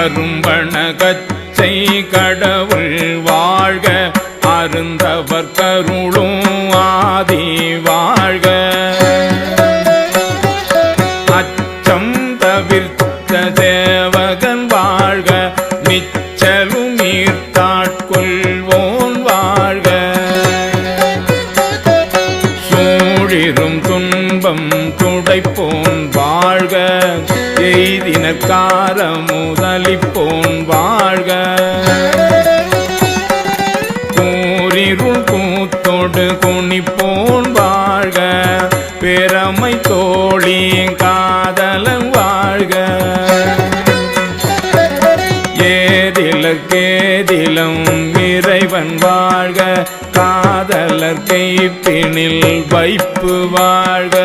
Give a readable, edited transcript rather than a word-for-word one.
அரும்பணகச்சை கடவுள் வாழ்க அருந்தவர் கருளும் ஆதி வாழ்க அச்சம் தவிர்த்த சேவகன் வாழ்க நிச்சலும் ஈர்த்தாட்கொள்வோன் வாழ்க சூழிரும் துன்பம் துடைப்போன் வாழ்க எய்தினக்கார முதலிப்போன் வாழ்க கூறிருள் கூத்தோடு குனிப்போன் வாழ்க பெருமை தோழி காதலன் வாழ்க ஏதிலக்கேதிலும் இறைவன் வாழ்க காதலர் கைப்பினில் வைப்பு வாழ்க